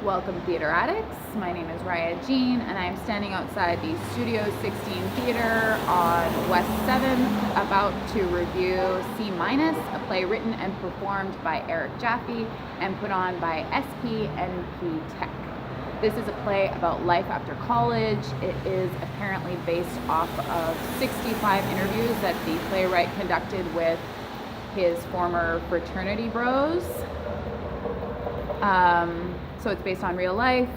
Welcome, theater addicts. My name is Raya Jean, and I am standing outside the Studio 16 Theater on West 7th, about to review C-, a play written and performed by Eric Jaffe and put on by SPNP Tech. This is a play about life after college. It is apparently based off of 65 interviews that the playwright conducted with his former fraternity bros. So it's based on real life,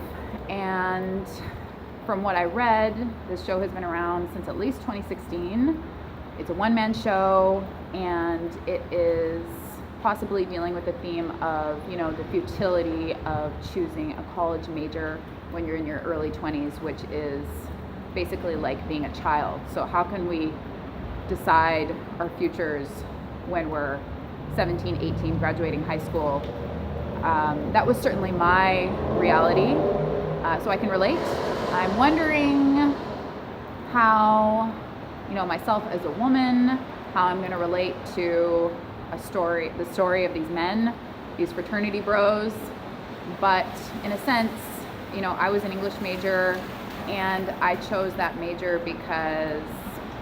and from what I read, this show has been around since at least 2016. It's a one-man show, and it is possibly dealing with the theme of, the futility of choosing a college major when you're in your early 20s, which is basically like being a child. So how can we decide our futures when we're 17, 18, graduating high school? That was certainly my reality, so I can relate. I'm wondering how, myself as a woman, how I'm going to relate to the story of these men, these fraternity bros. But in a sense, I was an English major, and I chose that major because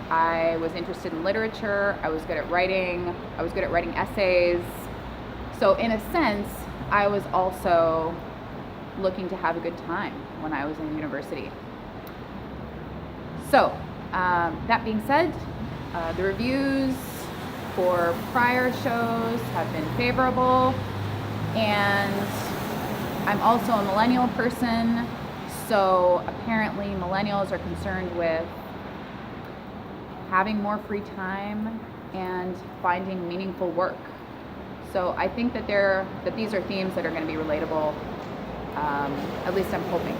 I was interested in literature. I was good at writing. I was good at writing essays. So in a sense, I was also looking to have a good time when I was in university. So, that being said, the reviews for prior shows have been favorable, and I'm also a millennial person, so apparently millennials are concerned with having more free time and finding meaningful work. So I think that these are themes that are going to be relatable, at least I'm hoping.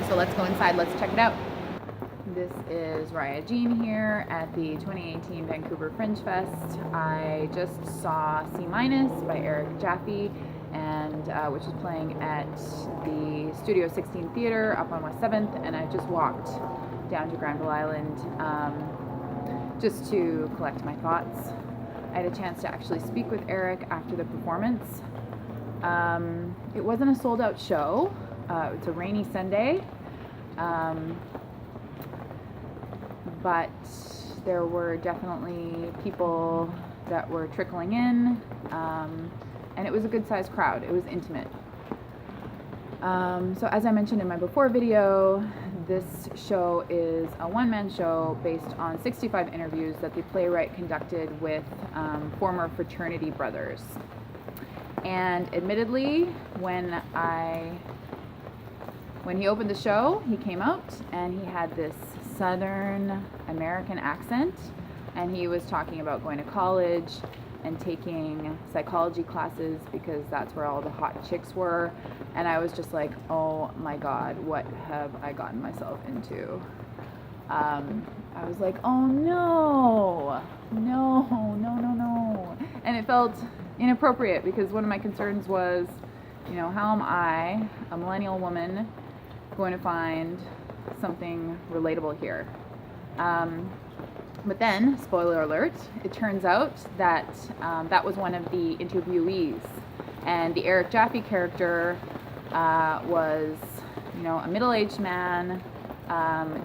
So let's go inside, let's check it out. This is Raya Jean here at the 2018 Vancouver Fringe Fest. I just saw C- by Eric Jaffe, and which is playing at the Studio 16 Theater up on West 7th, and I just walked down to Granville Island just to collect my thoughts. I had a chance to actually speak with Eric after the performance. It wasn't a sold-out show. It's a rainy Sunday, but there were definitely people that were trickling in, and it was a good-sized crowd. It was intimate. So as I mentioned in my before video, this show is a one-man show based on 65 interviews that the playwright conducted with former fraternity brothers. And admittedly, when he opened the show, he came out and he had this Southern American accent, and he was talking about going to college and taking psychology classes because that's where all the hot chicks were. And I was just like, oh my God, what have I gotten myself into? I was like, oh no. And it felt inappropriate because one of my concerns was, how am I, a millennial woman, going to find something relatable here? But then, spoiler alert, it turns out that that was one of the interviewees. And the Eric Jaffe character was, a middle-aged man,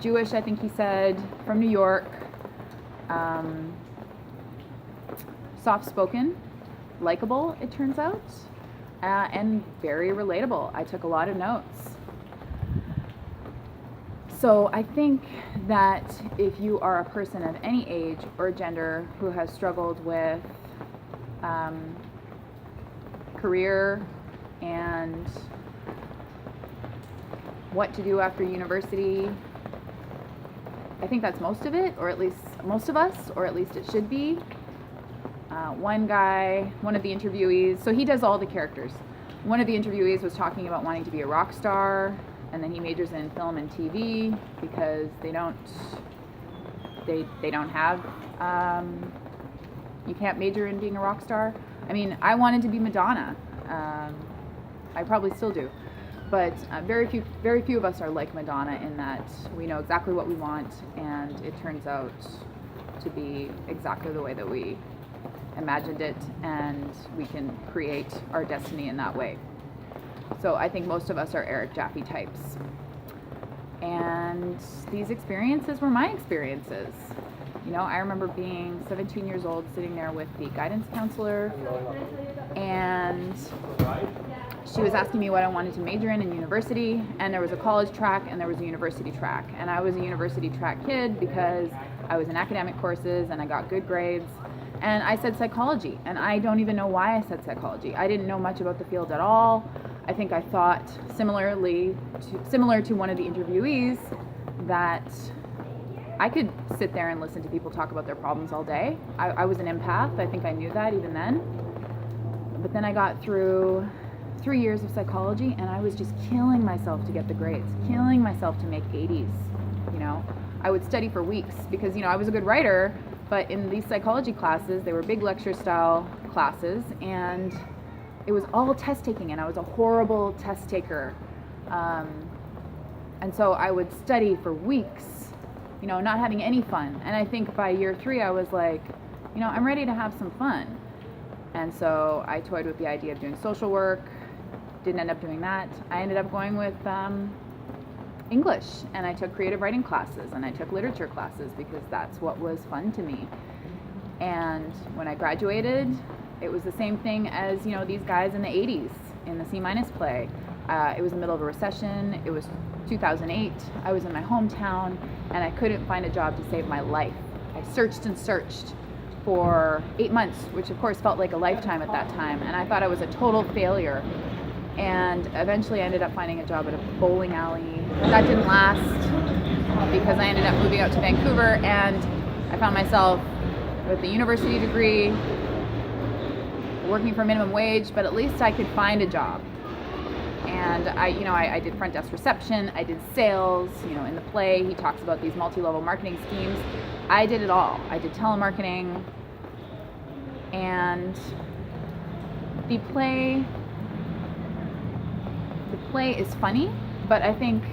Jewish, I think he said, from New York, soft-spoken, likable, it turns out, and very relatable. I took a lot of notes. So I think that if you are a person of any age or gender who has struggled with career and what to do after university, I think that's most of it, or at least most of us, or at least it should be. One of the interviewees, so he does all the characters. One of the interviewees was talking about wanting to be a rock star, and then he majors in film and TV because they don't have, you can't major in being a rock star. I mean, I wanted to be Madonna. I probably still do. But very few of us are like Madonna in that we know exactly what we want, and it turns out to be exactly the way that we imagined it, and we can create our destiny in that way. So I think most of us are Eric Jaffe types. And these experiences were my experiences. You know, I remember being 17 years old, sitting there with the guidance counselor, and she was asking me what I wanted to major in university, and there was a college track and there was a university track. And I was a university track kid because I was in academic courses and I got good grades. And I said psychology, and I don't even know why I said psychology. I didn't know much about the field at all. I think I thought similar to one of the interviewees that I could sit there and listen to people talk about their problems all day. I was an empath. I think I knew that even then. But then I got through 3 years of psychology, and I was just killing myself to get the grades, killing myself to make 80s. You know, I would study for weeks because, you know, I was a good writer, but in these psychology classes, they were big lecture style classes, and it was all test taking, and I was a horrible test taker. And so I would study for weeks, you know, not having any fun. And I think by year 3, I was like, you know, I'm ready to have some fun. And so I toyed with the idea of doing social work. Didn't end up doing that. I ended up going with English, and I took creative writing classes, and I took literature classes because that's what was fun to me. And when I graduated, it was the same thing as, you know, these guys in the 80s in the C- play. It was the middle of a recession. It was 2008. I was in my hometown, and I couldn't find a job to save my life. I searched and searched for 8 months, which of course felt like a lifetime at that time, and I thought I was a total failure. And eventually I ended up finding a job at a bowling alley. That didn't last because I ended up moving out to Vancouver, and I found myself with a university degree, working for minimum wage, but at least I could find a job. And I did front desk reception, I did sales, you know, in the play he talks about these multi-level marketing schemes. I did it all. I did telemarketing, and the play is funny, but I think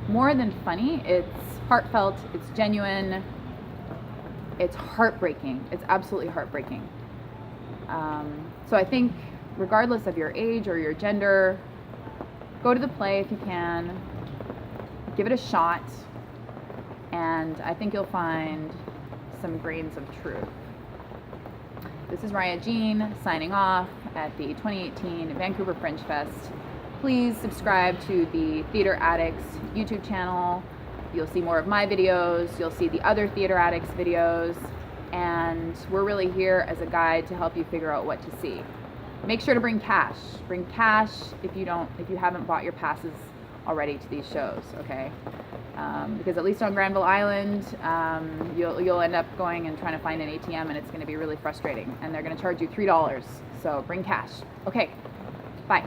more than funny, it's heartfelt, it's genuine, it's heartbreaking. It's absolutely heartbreaking. So I think regardless of your age or your gender, go to the play if you can, give it a shot, and I think you'll find some grains of truth. This is Raya Jean signing off at the 2018 Vancouver Fringe Fest. Please subscribe to the Theater Addicts YouTube channel. You'll see more of my videos. You'll see the other Theater Addicts videos. And we're really here as a guide to help you figure out what to see. Make sure to bring cash. Bring cash if you haven't bought your passes already to these shows, okay? Because at least on Granville Island, you'll end up going and trying to find an ATM, and it's going to be really frustrating. And they're going to charge you $3. So bring cash. Okay, bye.